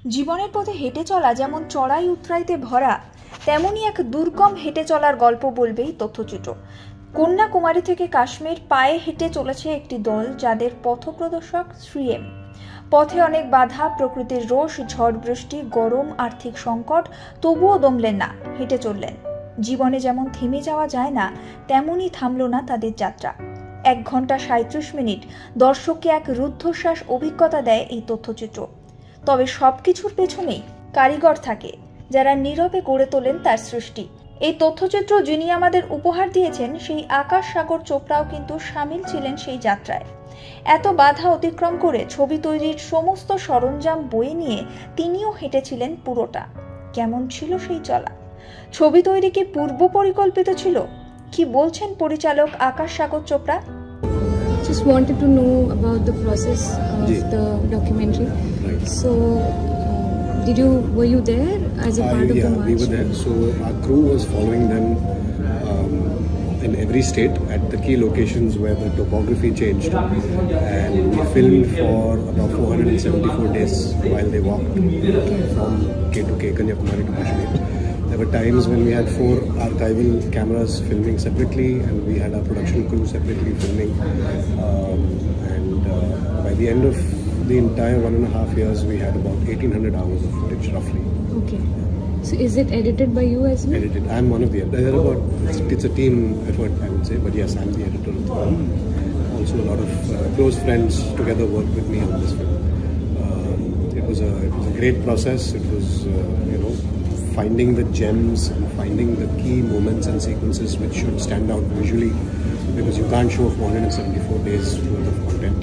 জীবনের পথে হেঁটে চলা যেমন চড়াই উতরাইতে ভরা, তেমনি এক দুর্গম হেঁটে চলার গল্প বলবেই তথ্যচিত্র। কন্যাকুমারী থেকে কাশ্মীর পায়ে হেঁটে চলেছে একটি দল, যাদের পথপ্রদর্শক শ্রীএম। পথে অনেক বাধা, প্রকৃতির রোষ, ঝড় বৃষ্টি, গরম, আর্থিক সংকট, তবুও দমলেন না, হেঁটে চললেন। জীবনে যেমন থেমে যাওয়া যায় না, তেমনই থামল না তাদের যাত্রা। 1 ঘন্টা 37 মিনিট দর্শককে এক রুদ্ধশ্বাস অভিজ্ঞতা দেয় এই তথ্যচিত্র। তবে সবকিছুর পেছনেই কারিগর থাকে, যারা নীরবে গড়ে তোলেন তার সৃষ্টি। এই তথ্যচিত্র যিনি আমাদের উপহার দিয়েছেন, সেই আকাশ সাগর চোপড়াও কিন্তু সামিল ছিলেন সেই যাত্রায়। এত বাধা অতিক্রম করে ছবি তৈরির সমস্ত সরঞ্জাম বয়ে নিয়ে তিনিও হেঁটেছিলেন পুরোটা। কেমন ছিল সেই চলা? ছবি তৈরি কি পূর্ব পরিকল্পিত ছিল? কি বলছেন পরিচালক আকাশ সাগর Chopra? Just wanted to know about the process of the documentary. So, were you there as a part of the march? We were there. So our crew was following them in every state at the key locations where the topography changed, and we filmed for about 474 days while they walked from K2K, Kanyakumari to Kashmir. There were times when we had 4 archival cameras filming separately, and we had our production crew separately filming. By the end of the entire 1.5 years, we had about 1800 hours of footage, roughly. Okay. So is it edited by you as well? Edited. I'm one of the editors. It's a team effort, I would say. But yes, I'm the editor of the film. Also, a lot of close friends together worked with me on this film. It was a great process. It was, finding the gems and finding the key moments and sequences which should stand out visually, because you can't show 474 days worth of content.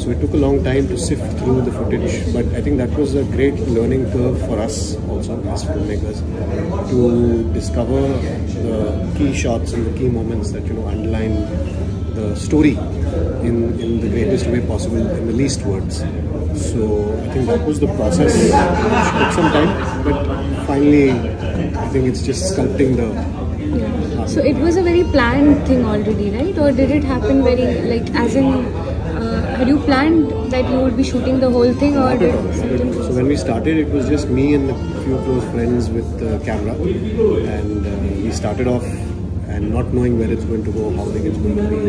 So it took a long time to sift through the footage, but I think that was a great learning curve for us also as filmmakers, to discover the key shots and the key moments that underline the story in the greatest way possible, in the least words. So I think that was the process, which took some time, but finally I think it's just sculpting the... So it was a very planned thing already, right? Or did it happen very, as in, had you planned that you would be shooting the whole thing, or did something? So when we started, it was just me and a few close friends with the camera, and we started off and not knowing where it's going to go, how big it's going to be.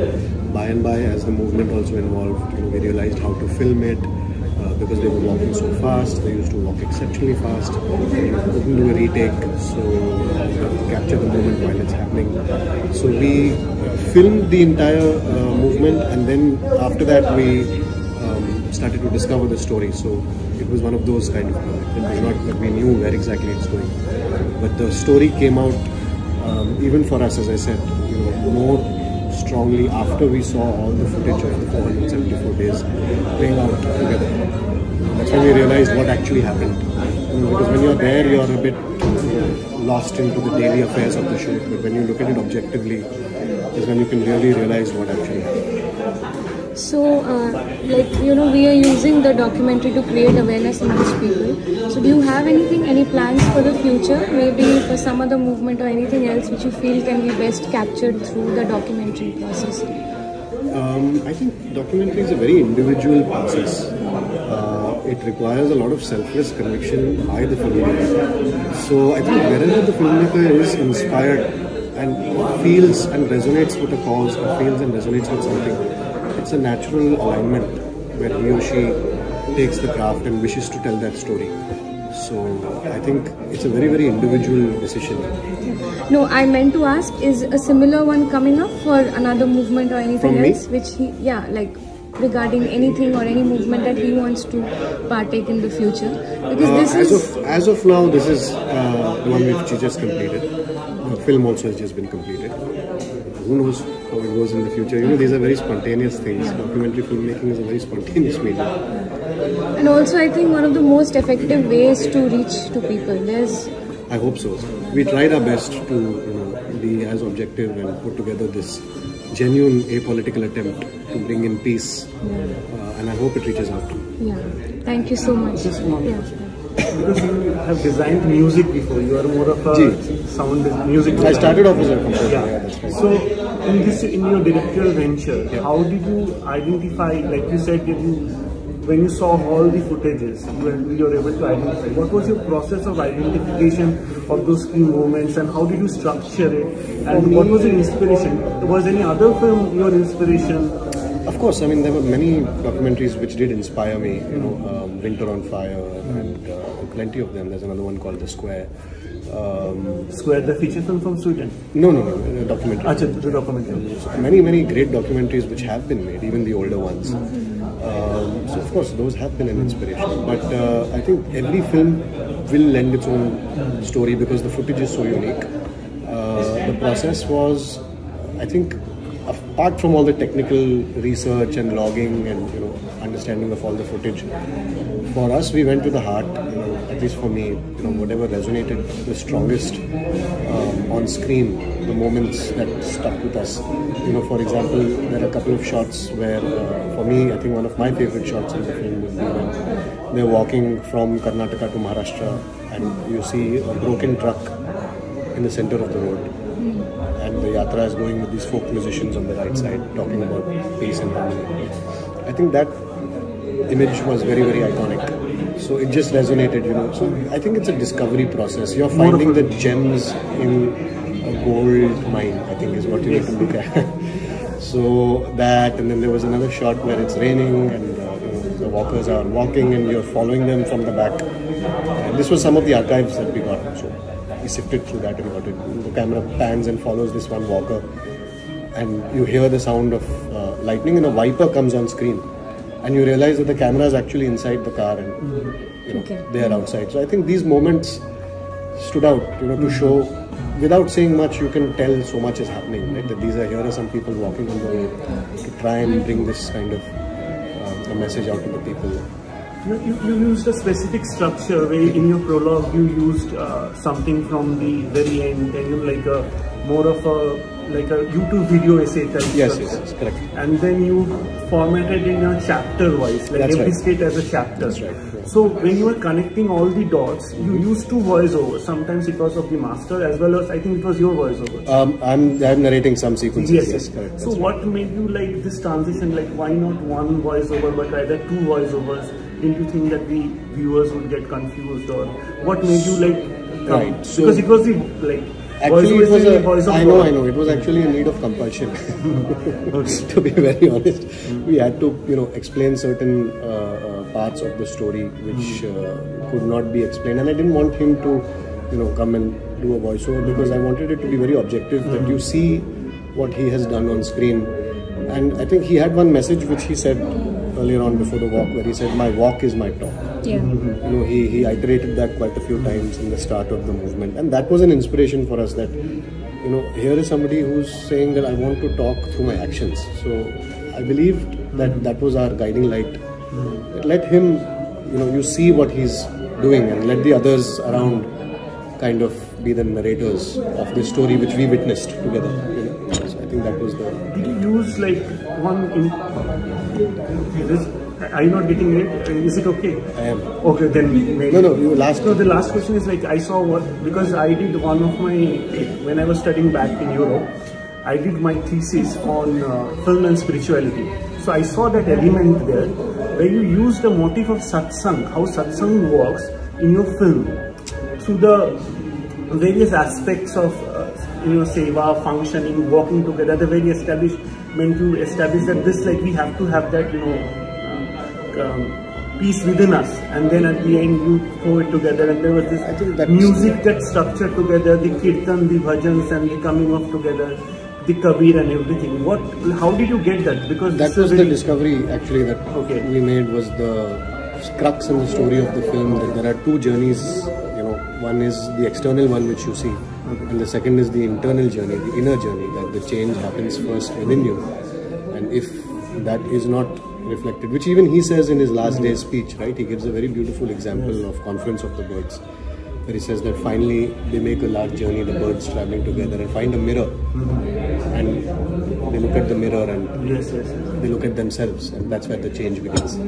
By and by, as the movement also involved, we realized how to film it, because they were walking so fast. They used to walk exceptionally fast. Couldn't do a retake, so we have to capture the moment while it's happening. So we filmed the entire movement, and then after that we started to discover the story. So it was one of those kind of projects. It was not that we knew where exactly it's going, but the story came out, even for us, as I said, more strongly after we saw all the footage of the 474 days playing out together. That's when we realized what actually happened. Because when you're there, you're a bit lost into the daily affairs of the shoot, but when you look at it objectively, is when you can really realize what actually happened. So, we are using the documentary to create awareness amongst people. So, do you have any plans for the future? Maybe for some other movement or anything else which you feel can be best captured through the documentary process? I think documentary is a very individual process. It requires a lot of selfless conviction by the filmmaker. So, I think wherever the filmmaker is inspired and feels and resonates with a cause, or feels and resonates with something, it's a natural alignment where he or she takes the craft and wishes to tell that story. So I think it's a very, very individual decision. No, I meant to ask, is a similar one coming up for another movement or anything From else? Me? Which he, regarding anything or any movement that he wants to partake in the future? Because as of now, this is the one which he just completed. The film also has just been completed. Who knows how it goes in the future? These are very spontaneous things. Yeah. Documentary filmmaking is a very spontaneous medium. And also, I think one of the most effective ways to reach to people. I hope so. We tried our best to be as objective and put together this genuine apolitical attempt to bring in peace. And I hope it reaches out. Yeah. Thank you so much. Because you have designed music before, you are more of a sound music designer. I started off as a composer. Yeah, that's right. So in your directorial venture, how did you identify, like you said, that you when you saw all the footages, you were able to identify. What was your process of identification of those key moments, and how did you structure it? And what was your inspiration? Was any other film your inspiration? Of course, I mean, there were many documentaries which did inspire me, Winter on Fire, and plenty of them. There's another one called The Square. Square, the feature film from Sweden? No, the documentary. Achha, the documentary. Many great documentaries which have been made, even the older ones. So of course, those have been an inspiration. But I think every film will lend its own story because the footage is so unique. The process was, I think, apart from all the technical research and logging and understanding of all the footage, for us we went to the heart. At least for me, whatever resonated the strongest on screen, the moments that stuck with us. For example, there are a couple of shots where, for me, I think one of my favorite shots in the film would be when they're walking from Karnataka to Maharashtra, and you see a broken truck in the center of the road. And the yatra is going with these folk musicians on the right side talking about peace and harmony. I think that image was very iconic. So it just resonated, So I think it's a discovery process. You're finding the gems in a gold mine, I think is what you need to look at. So that, and then there was another shot where it's raining and the walkers are walking and you're following them from the back. And this was some of the archives that we got. So we sifted through that and got it. The camera pans and follows this one walker, and you hear the sound of lightning, and a viper comes on screen, and you realize that the camera is actually inside the car, and they are outside. So I think these moments stood out, to show, without saying much, you can tell so much is happening, right? That here are some people walking on the way to try and bring this kind of a message out to the people. You used a specific structure where in your prologue you used something from the very end, and like a more of a YouTube video essay type. Yes, correct. And then you formatted in a chapter wise, like That's every right. state as a chapter. That's right. Yeah. So when you were connecting all the dots, you used two voiceovers. Sometimes it was of the master, as well as I think it was your voiceover. I'm narrating some sequences. Yes, correct. So what made you like this transition? Like, why not one voiceover, but rather two voiceovers? Didn't you think that the viewers would get confused, or what made you like? Right. So because it was the like. Actually, it was I know. It was actually a need of compulsion. To be very honest, we had to, explain certain parts of the story which could not be explained, and I didn't want him to, come and do a voiceover because I wanted it to be very objective, that you see what he has done on screen. And I think he had one message which he said earlier on before the walk, where he said, "My walk is my talk." Yeah. He iterated that quite a few times in the start of the movement, and that was an inspiration for us. That here is somebody who's saying that I want to talk through my actions. So I believed that was our guiding light. Let him, you see what he's doing, and let the others around kind of be the narrators of this story which we witnessed together. So I think that was the. Did you use like one in this? Are you not getting it? Is it okay? I am. Okay, then maybe. No, you last. No, the last question is like I saw because I did one of my, when I was studying back in Europe, I did my thesis on film and spirituality. So I saw that element there where you use the motif of satsang, how satsang works in your film through the various aspects of seva, functioning, working together, the very establishment to establish that this, like, we have to have that peace within us, and then at the end you throw it together, and there was this music that structured together, the kirtan, the bhajans, and the coming off together, the kabir and everything. How did you get that? Because that was the discovery actually that we made, was the crux in the story of the film, that there are two journeys. One is the external one which you see, and the second is the internal journey, the inner journey, that the change happens first within you, and if that is not reflected, which even he says in his last day's speech, right? He gives a very beautiful example of Conference of the Birds, where he says that finally they make a large journey, the birds traveling together, and find a mirror, and they look at the mirror and they look at themselves, and that's where the change begins.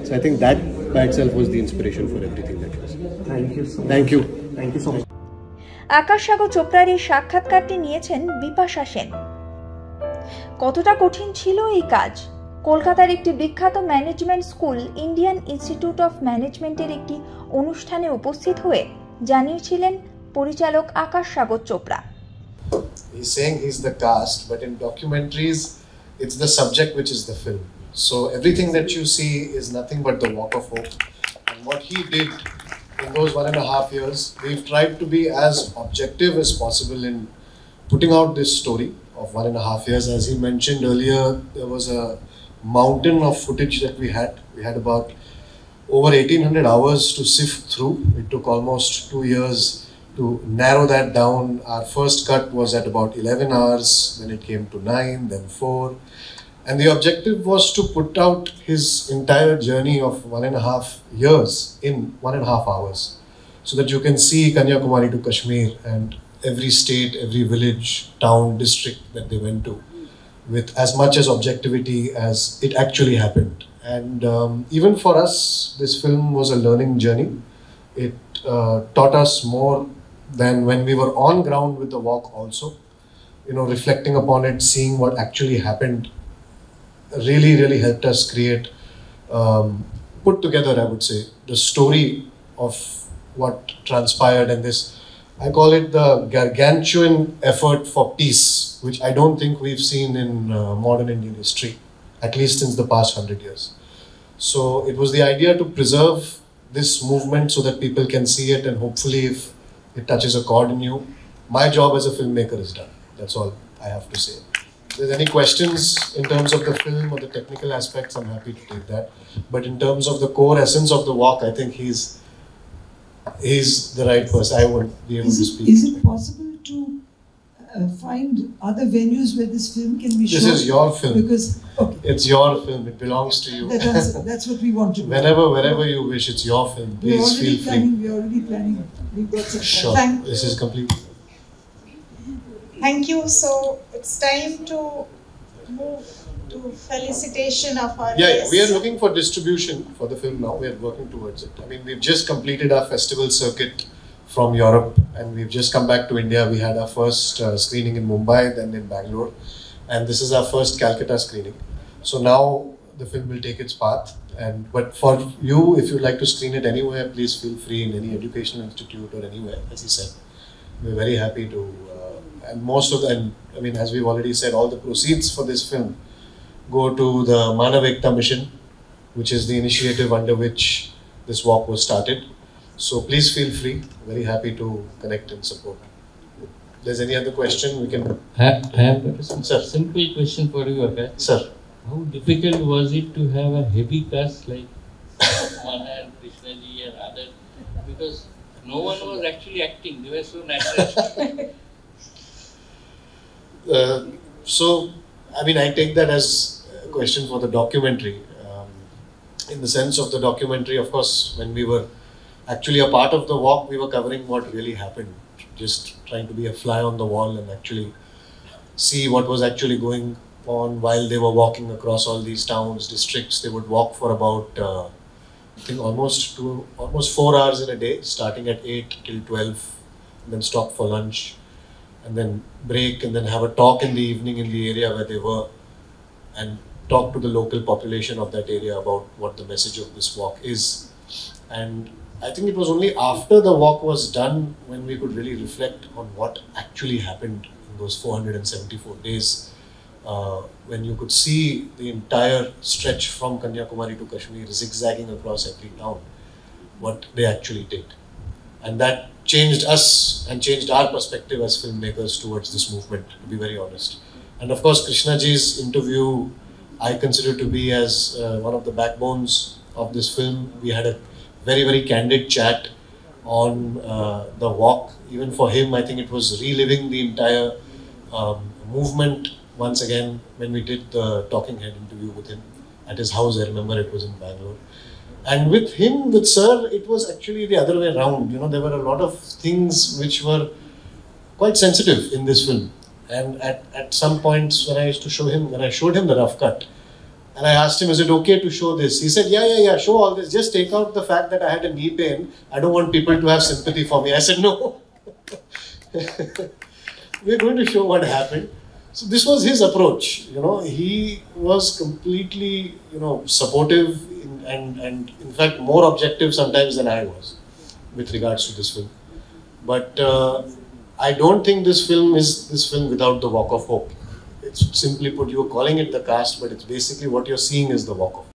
So I think that by itself was the inspiration for everything that was. Thank you so much. Thank you. Thank you so much. আকাশ সাগর চোপড়ার এই সাক্ষাৎকারটি নিয়েছেন বিপাশা সেন। কতটা কঠিন ছিল এই কাজ, কলকাতার একটি বিখ্যাত management school Indian institute of ম্যানেজমেন্টের একটি অনুষ্ঠানে উপস্থিত হয়ে জানিয়েছিলেন পরিচালক আকাশ সাগর Chopra. He's saying he's the cast, but in documentaries, it's the subject which is the film. So everything that you see is nothing but the walk of hope. And what he did in those 1.5 years, we've tried to be as objective as possible in putting out this story of 1.5 years. As he mentioned earlier, there was a mountain of footage that we had. We had about over 1800 hours to sift through. It took almost 2 years to narrow that down. Our first cut was at about 11 hours, then it came to 9, then 4. And the objective was to put out his entire journey of 1.5 years in 1.5 hours, so that you can see Kanyakumari to Kashmir and every state, every village, town, district that they went to, with as much as objectivity as it actually happened. And even for us, this film was a learning journey. It taught us more than when we were on ground with the walk also. You know, reflecting upon it, seeing what actually happened, really helped us create, put together, I would say, the story of what transpired. And this, I call it the gargantuan effort for peace, which I don't think we've seen in modern Indian history, at least since the past 100 years. So it was the idea to preserve this movement so that people can see it, and hopefully if it touches a chord in you, my job as a filmmaker is done. That's all I have to say. If there's any questions in terms of the film or the technical aspects, I'm happy to take that. But in terms of the core essence of the walk, I think he's the right person. I won't be able to speak. Is it possible to find other venues where this film can be shown? This is your film. Because, okay. It's your film. It belongs to you. That's what we want to do. Wherever you wish, it's your film. Please feel free. We're already planning. We've got some. Sure. This is complete. Thank you. So it's time to move to felicitation of our guests. We are looking for distribution for the film now. We are working towards it. I mean, we've just completed our festival circuit from Europe, and we've just come back to India. We had our first screening in Mumbai, then in Bangalore, and this is our first Calcutta screening. So now the film will take its path. But for you, if you'd like to screen it anywhere, please feel free in any educational institute or anywhere. As he said, we're very happy to. And most of them, I mean, as we've already said, all the proceeds for this film go to the Manav Ekta mission, which is the initiative under which this walk was started. So please feel free. Very happy to connect and support. If there's any other question, we can. I have got a simple question for you, Akash. Sir. How difficult was it to have a heavy cast like Mana and Krishnaji and others? Because no one was actually acting. They were so natural. So, I mean, I take that as a question for the documentary. In the sense of the documentary, of course, when we were actually a part of the walk, we were covering what really happened. Just trying to be a fly on the wall and actually see what was actually going on while they were walking across all these towns, districts. They would walk for about, I think almost 4 hours in a day, starting at 8 till 12, and then stop for lunch, and then break, and then have a talk in the evening in the area where they were, and talk to the local population of that area about what the message of this walk is. And I think it was only after the walk was done when we could really reflect on what actually happened in those 474 days, when you could see the entire stretch from Kanyakumari to Kashmir zigzagging across every town, what they actually did. And that changed us and changed our perspective as filmmakers towards this movement, to be very honest. And of course, Krishnaji's interview, I consider to be as one of the backbones of this film. We had a very candid chat on the walk. Even for him, I think it was reliving the entire movement once again when we did the talking head interview with him at his house. I remember it was in Bangalore. And with him, with Sir, it was actually the other way around. You know, there were a lot of things which were quite sensitive in this film. And at some points when I showed him the rough cut, and I asked him, is it okay to show this? He said, yeah, show all this. Just take out the fact that I had a knee pain. I don't want people to have sympathy for me. I said, no. We're going to show what happened. So this was his approach. He was completely, supportive and in fact more objective sometimes than I was with regards to this film. But I don't think this film is this film without the walk of hope. It's simply put, you're calling it the cast, but it's basically what you're seeing is the walk of hope.